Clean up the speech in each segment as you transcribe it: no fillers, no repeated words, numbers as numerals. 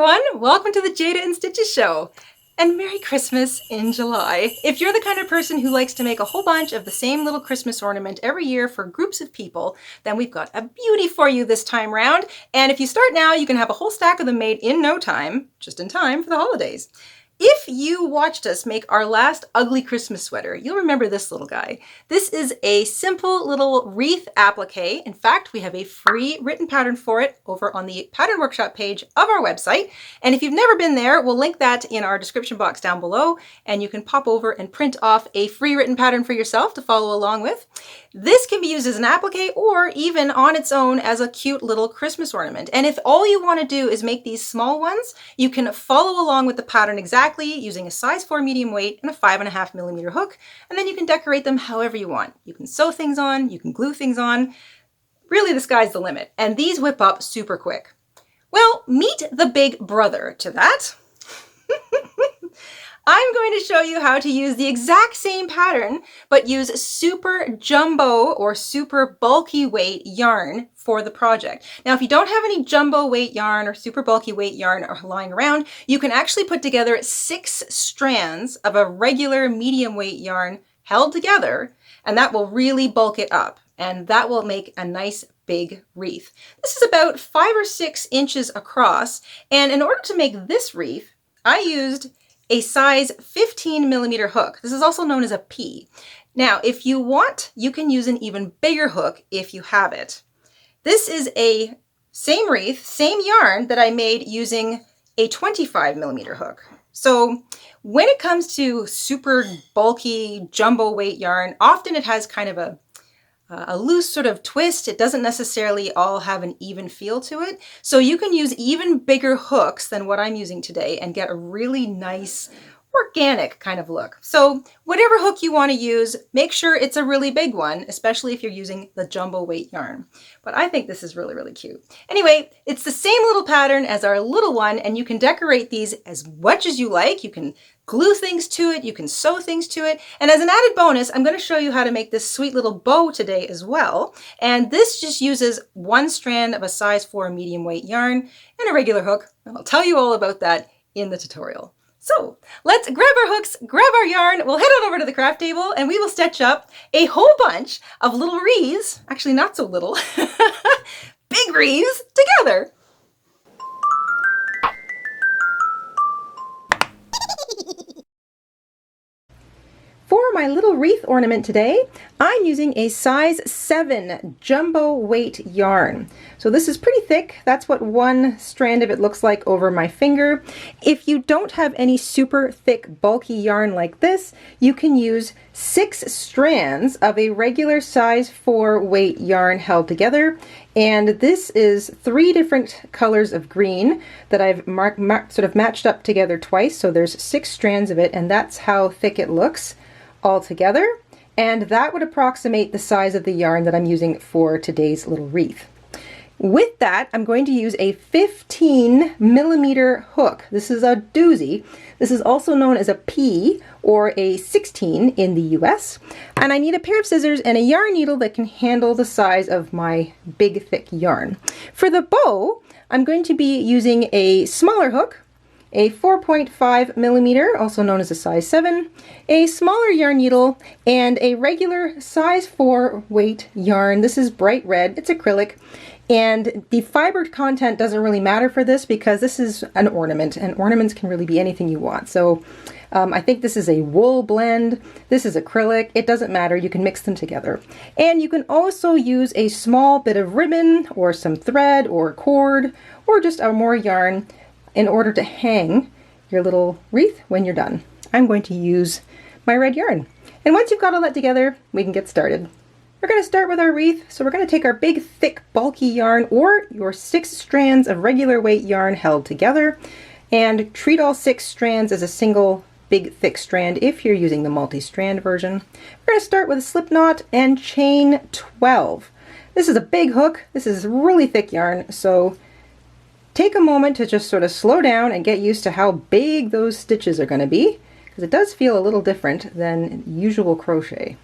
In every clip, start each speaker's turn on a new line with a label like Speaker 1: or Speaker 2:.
Speaker 1: everyone, welcome to the Jayda and Stitches show, and Merry Christmas in July. If you're the kind of person who likes to make a whole bunch of the same little Christmas ornament every year for groups of people, then we've got a beauty for you this time round. And if you start now, you can have a whole stack of them made in no time, just in time for the holidays. If you watched us make our last ugly Christmas sweater, you'll remember this little guy. This is a simple little wreath applique. In fact, we have a free written pattern for it over on the pattern workshop page of our website. And if you've never been there, we'll link that in our description box down below, and you can pop over and print off a free written pattern for yourself to follow along with. This can be used as an applique or even on its own as a cute little Christmas ornament. And if all you want to do is make these small ones, you can follow along with the pattern exactly using a size 4 medium weight and a 5.5mm hook, and then you can decorate them however you want. You can sew things on, you can glue things on. Really, the sky's the limit, and these whip up super quick. Well, meet the big brother to that. I'm going to show you how to use the exact same pattern, but use super jumbo or super bulky weight yarn for the project. Now, if you don't have any jumbo weight yarn or super bulky weight yarn lying around, you can actually put together 6 strands of a regular medium weight yarn held together, and that will really bulk it up, and that will make a nice big wreath. This is about 5 or 6 inches across, and in order to make this wreath, I used a size 15mm hook. This is also known as a P. Now, if you want, you can use an even bigger hook if you have it. This is a same wreath, same yarn that I made using a 25mm hook. So when it comes to super bulky jumbo weight yarn, often it has kind of a loose sort of twist. It doesn't necessarily all have an even feel to it. So you can use even bigger hooks than what I'm using today and get a really nice organic kind of look. So whatever hook you want to use, make sure it's a really big one, especially if you're using the jumbo weight yarn. But I think this is really, really cute. Anyway, it's the same little pattern as our little one, and you can decorate these as much as you like. You can glue things to it, you can sew things to it. And as an added bonus, I'm going to show you how to make this sweet little bow today as well. And this just uses 1 strand of a size 4 medium weight yarn and a regular hook. And I'll tell you all about that in the tutorial. So let's grab our hooks, grab our yarn, we'll head on over to the craft table, and we will stitch up a whole bunch of little wreaths, actually not so little, big wreaths together. For my little wreath ornament today, I'm using a size 7 jumbo weight yarn. So this is pretty thick. That's what 1 strand of it looks like over my finger. If you don't have any super thick bulky yarn like this, you can use 6 strands of a regular size 4 weight yarn held together. And this is 3 different colors of green that I've sort of matched up together twice. So there's 6 strands of it, and that's how thick it looks all together, and that would approximate the size of the yarn that I'm using for today's little wreath. With that, I'm going to use a 15mm hook. This is a doozy. This is also known as a P or a 16 in the US. And I need a pair of scissors and a yarn needle that can handle the size of my big thick yarn. For the bow, I'm going to be using a smaller hook, a 4.5mm, also known as a size 7, a smaller yarn needle, and a regular size 4 weight yarn. This is bright red, it's acrylic, and the fiber content doesn't really matter for this because this is an ornament, and ornaments can really be anything you want. So I think this is a wool blend, this is acrylic, it doesn't matter, you can mix them together. And you can also use a small bit of ribbon or some thread or cord or just more yarn in order to hang your little wreath when you're done. I'm going to use my red yarn. And once you've got all that together, we can get started. We're going to start with our wreath. So we're going to take our big, thick, bulky yarn or your 6 strands of regular weight yarn held together and treat all 6 strands as a single big, thick strand if you're using the multi-strand version. We're going to start with a slip knot and chain 12. This is a big hook. This is really thick yarn, so take a moment to just sort of slow down and get used to how big those stitches are going to be, because it does feel a little different than usual crochet.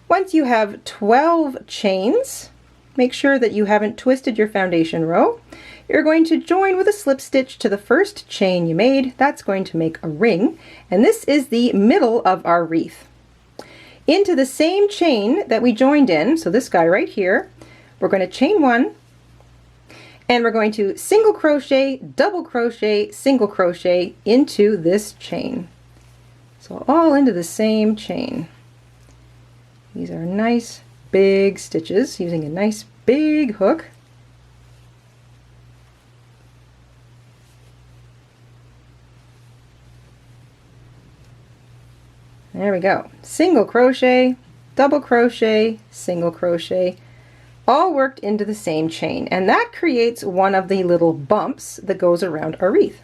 Speaker 1: Once you have 12 chains, make sure that you haven't twisted your foundation row. You're going to join with a slip stitch to the first chain you made. That's going to make a ring, and this is the middle of our wreath. Into the same chain that we joined in, so this guy right here, we're going to chain one, and we're going to single crochet, double crochet, single crochet into this chain. So all into the same chain. These are nice big stitches using a nice big hook. There we go. Single crochet, double crochet, single crochet, all worked into the same chain, and that creates one of the little bumps that goes around our wreath.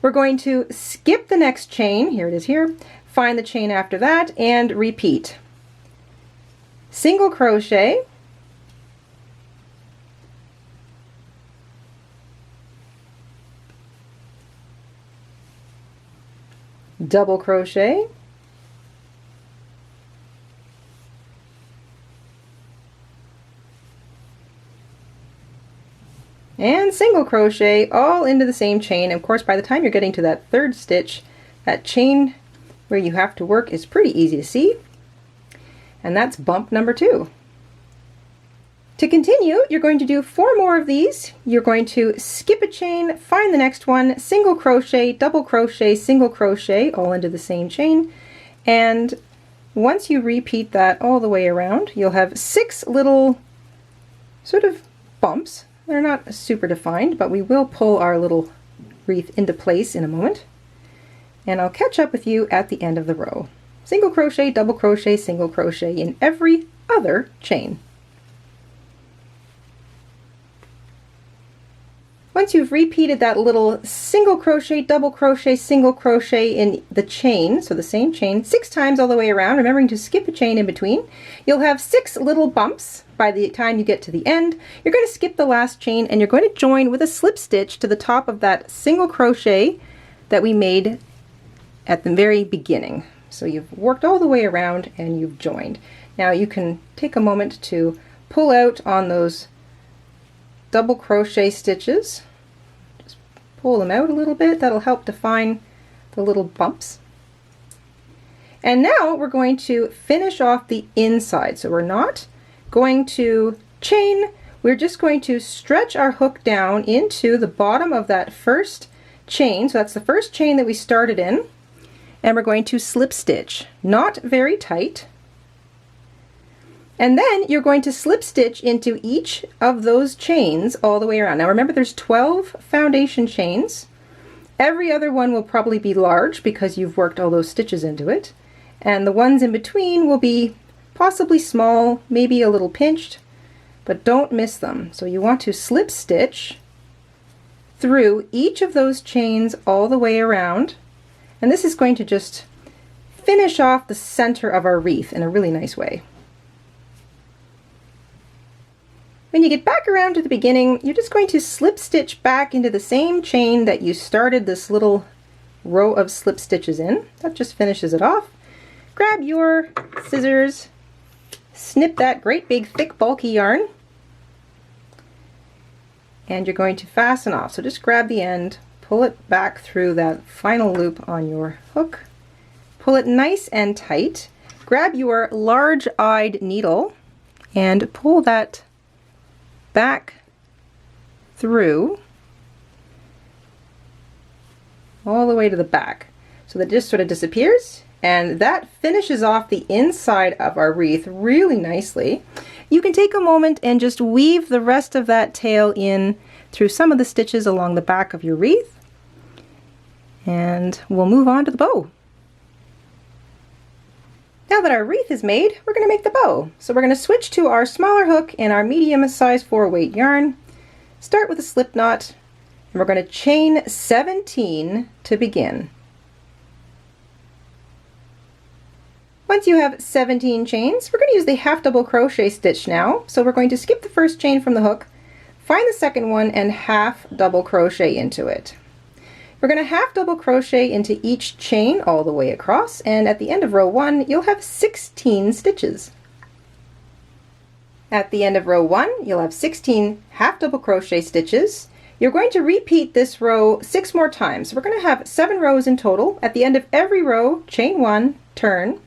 Speaker 1: We're going to skip the next chain, here it is here, find the chain after that, and repeat. Single crochet, double crochet, and single crochet, all into the same chain. Of course, by the time you're getting to that third stitch, that chain where you have to work is pretty easy to see, and that's bump number 2. To continue, you're going to do 4 more of these. You're going to skip a chain, find the next one, single crochet, double crochet, single crochet, all into the same chain, and once you repeat that all the way around, you'll have 6 little sort of bumps. They're not super defined, but we will pull our little wreath into place in a moment. And I'll catch up with you at the end of the row. Single crochet, double crochet, single crochet in every other chain. Once you've repeated that little single crochet, double crochet, single crochet in the chain, so the same chain, 6 times all the way around, remembering to skip a chain in between, you'll have 6 little bumps by the time you get to the end. You're going to skip the last chain and you're going to join with a slip stitch to the top of that single crochet that we made at the very beginning. So you've worked all the way around and you've joined. Now you can take a moment to pull out on those double crochet stitches. Just pull them out a little bit. That'll help define the little bumps. And now we're going to finish off the inside. So we're not going to chain, we're just going to stretch our hook down into the bottom of that first chain. So that's the first chain that we started in, and we're going to slip stitch, not very tight. And then you're going to slip stitch into each of those chains all the way around. Now remember, there's 12 foundation chains. Every other one will probably be large because you've worked all those stitches into it, and the ones in between will be possibly small, maybe a little pinched, but don't miss them. So you want to slip stitch through each of those chains all the way around, and this is going to just finish off the center of our wreath in a really nice way. When you get back around to the beginning, you're just going to slip stitch back into the same chain that you started this little row of slip stitches in. That just finishes it off. Grab your scissors, snip that great big thick bulky yarn, and you're going to fasten off. So just grab the end, pull it back through that final loop on your hook, pull it nice and tight, grab your large-eyed needle and pull that back through all the way to the back so that it just sort of disappears, and that finishes off the inside of our wreath really nicely. You can take a moment and just weave the rest of that tail in through some of the stitches along the back of your wreath, and we'll move on to the bow. Now that our wreath is made, we're going to make the bow. So we're going to switch to our smaller hook and our medium size 4 weight yarn, start with a slip knot, and we're going to chain 17 to begin. Once you have 17 chains, we're going to use the half double crochet stitch now. So we're going to skip the first chain from the hook, find the second one, and half double crochet into it. We're going to half double crochet into each chain all the way across, and at the end of row 1 you'll have 16 stitches. At the end of row 1, you'll have 16 half double crochet stitches. You're going to repeat this row 6 more times. So we're going to have 7 rows in total. At the end of every row, chain 1, turn,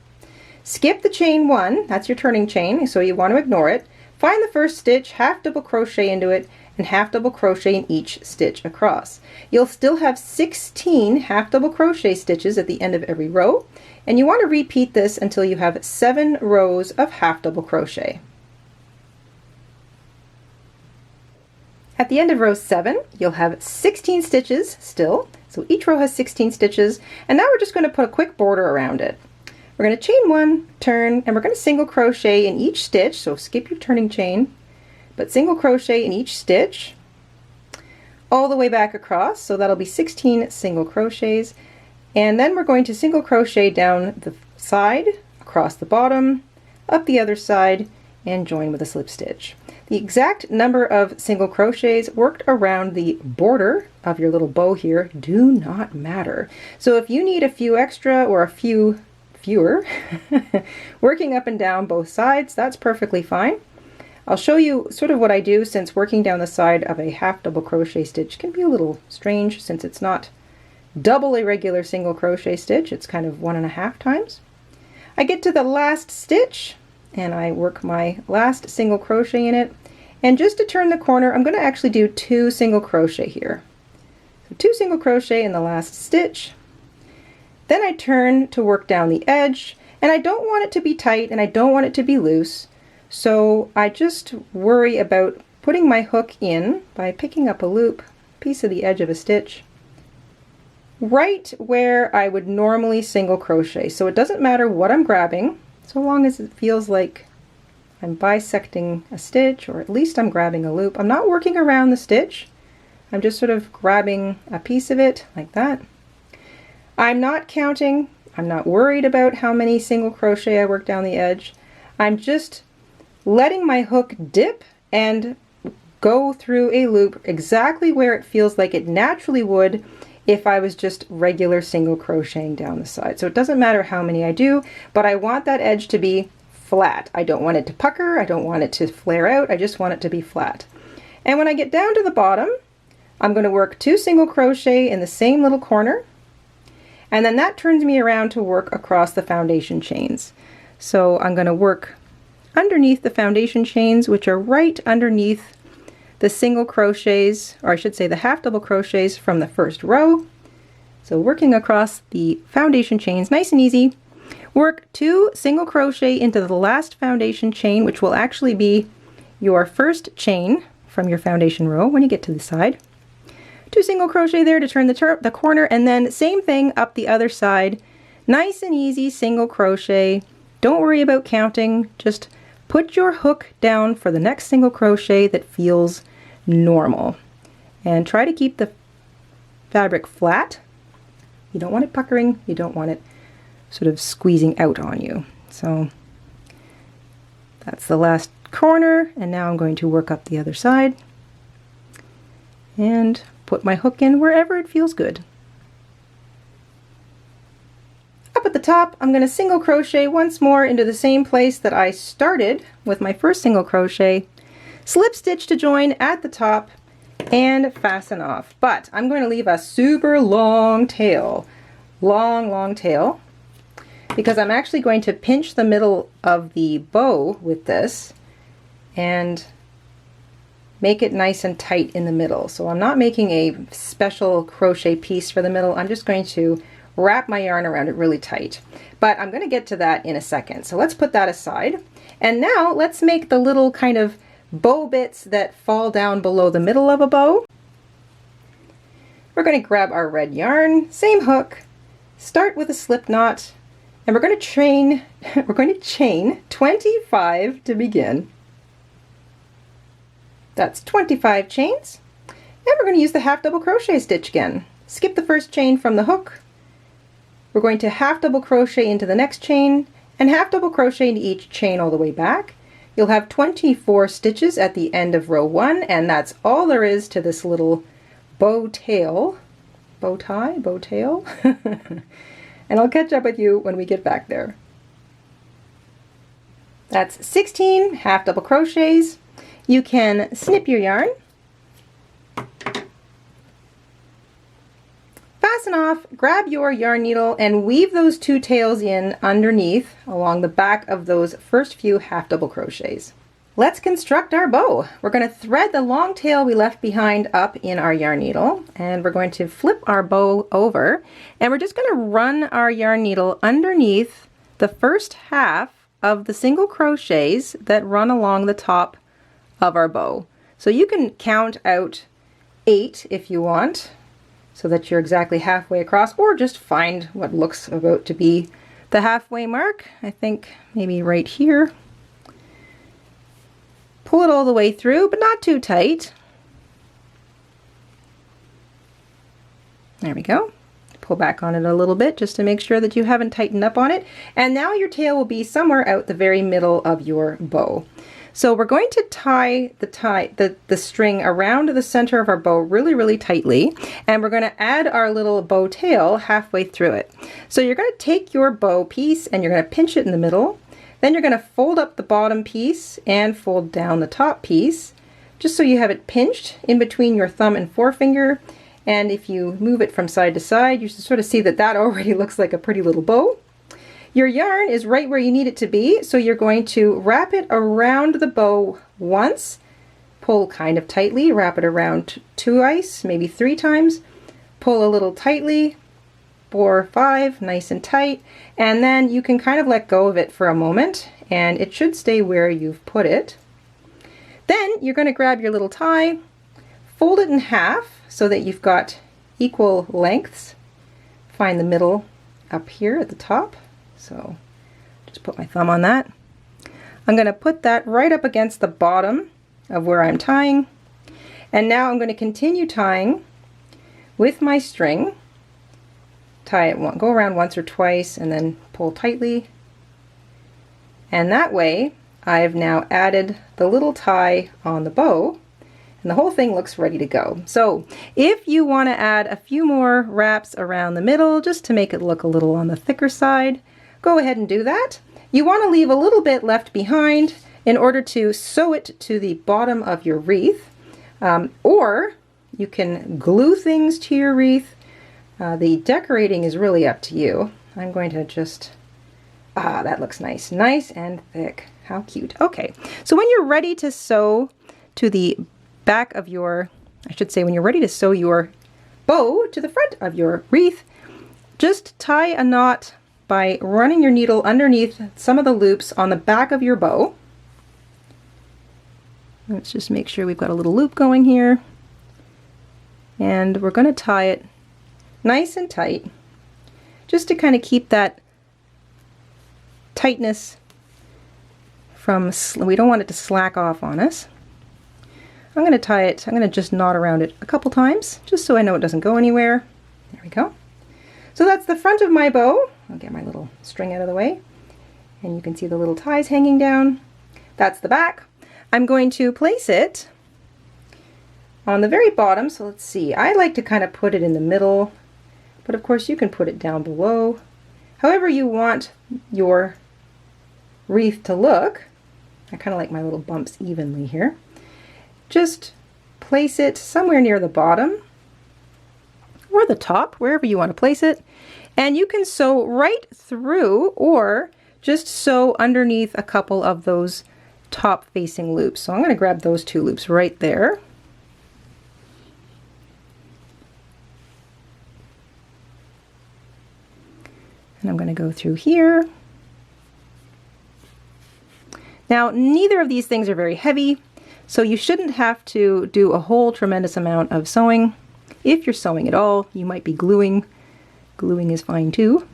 Speaker 1: skip the chain 1, that's your turning chain, so you want to ignore it. Find the first stitch, half double crochet into it, and half double crochet in each stitch across. You'll still have 16 half double crochet stitches at the end of every row, and you want to repeat this until you have 7 rows of half double crochet. At the end of row 7, you'll have 16 stitches still, so each row has 16 stitches, and now we're just going to put a quick border around it. We're going to chain 1, turn, and we're going to single crochet in each stitch, so skip your turning chain, but single crochet in each stitch all the way back across, so that'll be 16 single crochets, and then we're going to single crochet down the side, across the bottom, up the other side, and join with a slip stitch. The exact number of single crochets worked around the border of your little bow here do not matter. So if you need a few extra or a few fewer working up and down both sides, that's perfectly fine. I'll show you sort of what I do, since working down the side of a half double crochet stitch can be a little strange since it's not double a regular single crochet stitch, it's kind of 1.5 times. I get to the last stitch and I work my last single crochet in it, and just to turn the corner I'm going to actually do 2 single crochet here. So 2 single crochet in the last stitch, then I turn to work down the edge, and I don't want it to be tight and I don't want it to be loose, so I just worry about putting my hook in by picking up a loop, piece of the edge of a stitch, right where I would normally single crochet. So it doesn't matter what I'm grabbing, so long as it feels like I'm bisecting a stitch, or at least I'm grabbing a loop. I'm not working around the stitch, I'm just sort of grabbing a piece of it like that. I'm not counting, I'm not worried about how many single crochet I work down the edge. I'm just letting my hook dip and go through a loop exactly where it feels like it naturally would if I was just regular single crocheting down the side. So it doesn't matter how many I do, but I want that edge to be flat. I don't want it to pucker, I don't want it to flare out, I just want it to be flat. And when I get down to the bottom, I'm going to work 2 single crochet in the same little corner, and then that turns me around to work across the foundation chains. So I'm going to work underneath the foundation chains, which are right underneath the single crochets, or I should say the half double crochets from the first row. So working across the foundation chains, nice and easy. Work 2 single crochet into the last foundation chain, which will actually be your first chain from your foundation row when you get to the side. 2 single crochet there to turn the corner, and then same thing up the other side. Nice and easy single crochet. Don't worry about counting, just put your hook down for the next single crochet that feels normal, and try to keep the fabric flat. You don't want it puckering, you don't want it sort of squeezing out on you. So that's the last corner, and now I'm going to work up the other side and put my hook in wherever it feels good. Up at the top, I'm going to single crochet once more into the same place that I started with my first single crochet, slip stitch to join at the top, and fasten off. But I'm going to leave a super long tail, long tail, because I'm actually going to pinch the middle of the bow with this and make it nice and tight in the middle. So I'm not making a special crochet piece for the middle, I'm just going to wrap my yarn around it really tight. But I'm going to get to that in a second. So let's put that aside. And now let's make the little kind of bow bits that fall down below the middle of a bow. We're going to grab our red yarn, same hook, start with a slip knot, and we're going to chain 25 to begin. That's 25 chains. And we're going to use the half double crochet stitch again. Skip the first chain from the hook. We're going to half double crochet into the next chain and half double crochet into each chain all the way back. You'll have 24 stitches at the end of row 1, and that's all there is to this little bow tail, bow tie, bow tail. And I'll catch up with you when we get back there. That's 16 half double crochets. You can snip your yarn, fasten off, grab your yarn needle, and weave those 2 tails in underneath along the back of those first few half double crochets. Let's construct our bow. We're going to thread the long tail we left behind up in our yarn needle, and we're going to flip our bow over, and we're just going to run our yarn needle underneath the first half of the single crochets that run along the top of our bow. So you can count out 8 if you want, so that you're exactly halfway across, or just find what looks about to be the halfway mark. I think maybe right here. Pull it all the way through, but not too tight. There we go. Pull back on it a little bit just to make sure that you haven't tightened up on it. And now your tail will be somewhere out the very middle of your bow. So we're going to tie the string around the center of our bow really tightly, and we're going to add our little bow tail halfway through it. So you're going to take your bow piece and you're going to pinch it in the middle. Then you're going to fold up the bottom piece and fold down the top piece, just so you have it pinched in between your thumb and forefinger. And if you move it from side to side, you should sort of see that that already looks like a pretty little bow. Your yarn is right where you need it to be, so you're going to wrap it around the bow once, pull kind of tightly, wrap it around twice, maybe 3 times, pull a little tightly, 4 or 5, nice and tight, and then you can kind of let go of it for a moment and it should stay where you've put it. Then you're going to grab your little tie, fold it in half so that you've got equal lengths. Find the middle up here at the top. So just put my thumb on that. I'm going to put that right up against the bottom of where I'm tying. And now I'm going to continue tying with my string. Tie it, go around once or twice and then pull tightly. And that way I've now added the little tie on the bow and the whole thing looks ready to go. So if you want to add a few more wraps around the middle just to make it look a little on the thicker side, go ahead and do that. You want to leave a little bit left behind in order to sew it to the bottom of your wreath, or you can glue things to your wreath. The decorating is really up to you. I'm going to just, that looks nice. Nice and thick. How cute. Okay, so when you're ready to sew to the back of your, I should say when you're ready to sew your bow to the front of your wreath, just tie a knot by running your needle underneath some of the loops on the back of your bow. Let's just make sure we've got a little loop going here. And we're going to tie it nice and tight, just to kind of keep that tightness from, we don't want it to slack off on us. I'm going to tie it, I'm going to just knot around it a couple times, just so I know it doesn't go anywhere. There we go. So that's the front of my bow. I'll get my little string out of the way, and you can see the little ties hanging down. That's the back. I'm going to place it on the very bottom, so let's see. I like to kind of put it in the middle, but of course you can put it down below. However you want your wreath to look. I kind of like my little bumps evenly here. Just place it somewhere near the bottom or the top, wherever you want to place it. And you can sew right through or just sew underneath a couple of those top facing loops. So I'm going to grab those 2 loops right there. And I'm going to go through here. Now, neither of these things are very heavy, so you shouldn't have to do a whole tremendous amount of sewing. If you're sewing at all, you might be gluing. Gluing is fine too.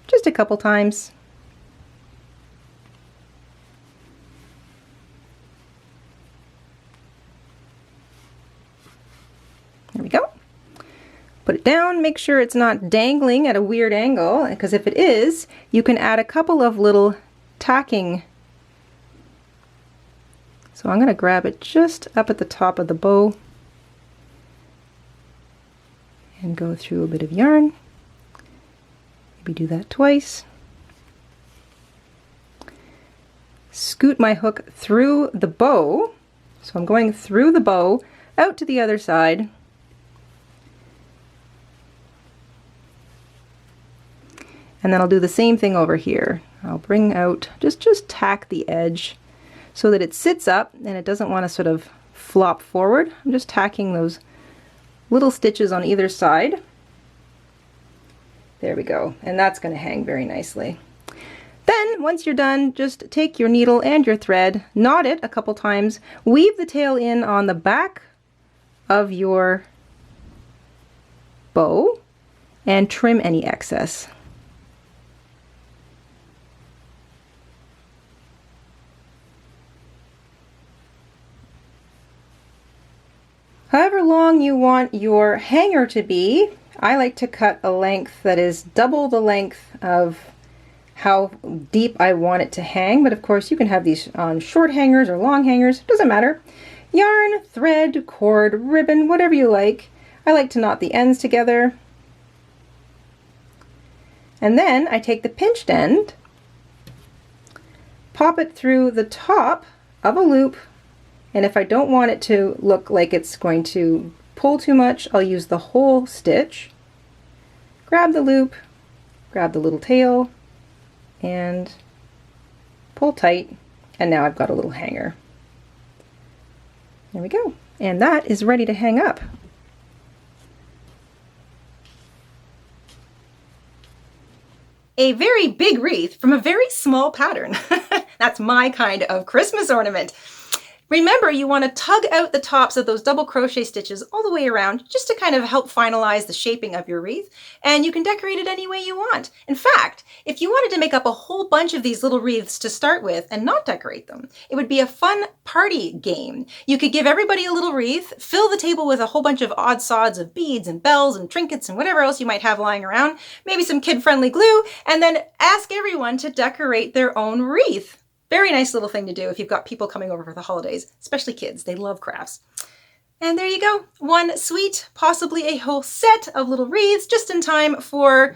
Speaker 1: Just a couple times. There we go. Put it down, make sure it's not dangling at a weird angle, because if it is, you can add a couple of little tacking. So I'm going to grab it just up at the top of the bow and go through a bit of yarn. Maybe do that twice. scoot my hook through the bow. So I'm going through the bow out to the other side. And then I'll do the same thing over here. I'll bring out, just tack the edge so that it sits up and it doesn't want to sort of flop forward. I'm just tacking those little stitches on either side. There we go. And that's going to hang very nicely. Then, once you're done, just take your needle and your thread, knot it a couple times, weave the tail in on the back of your bow, and trim any excess. However long you want your hanger to be, I like to cut a length that is double the length of how deep I want it to hang, but of course you can have these on short hangers or long hangers, doesn't matter. Yarn, thread, cord, ribbon, whatever you like. I like to knot the ends together. And then I take the pinched end, pop it through the top of a loop, and if I don't want it to look like it's going to pull too much, I'll use the whole stitch. Grab the loop, grab the little tail, and pull tight, and now I've got a little hanger. There we go. And that is ready to hang up. A very big wreath from a very small pattern. That's my kind of Christmas ornament. Remember, you want to tug out the tops of those double crochet stitches all the way around just to kind of help finalize the shaping of your wreath, and you can decorate it any way you want. In fact, if you wanted to make up a whole bunch of these little wreaths to start with and not decorate them, it would be a fun party game. You could give everybody a little wreath, fill the table with a whole bunch of odd sods of beads and bells and trinkets and whatever else you might have lying around, maybe some kid-friendly glue, and then ask everyone to decorate their own wreath. Very nice little thing to do if you've got people coming over for the holidays, especially kids. They love crafts. And there you go. One sweet, possibly a whole set of little wreaths just in time for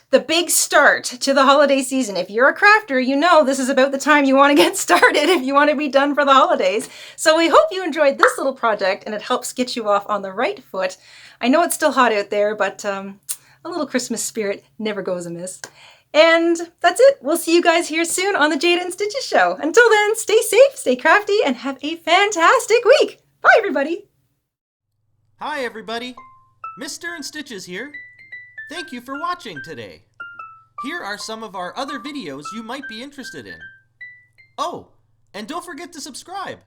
Speaker 1: the big start to the holiday season. If you're a crafter, you know this is about the time you want to get started if you want to be done for the holidays. So we hope you enjoyed this little project and it helps get you off on the right foot. I know it's still hot out there, but a little Christmas spirit never goes amiss. And that's it. We'll see you guys here soon on the Jayda and Stitches show. Until then, stay safe, stay crafty, and have a fantastic week. Bye, everybody.
Speaker 2: Hi, everybody. Mr. and Stitches here. Thank you for watching today. Here are some of our other videos you might be interested in. Oh, and don't forget to subscribe.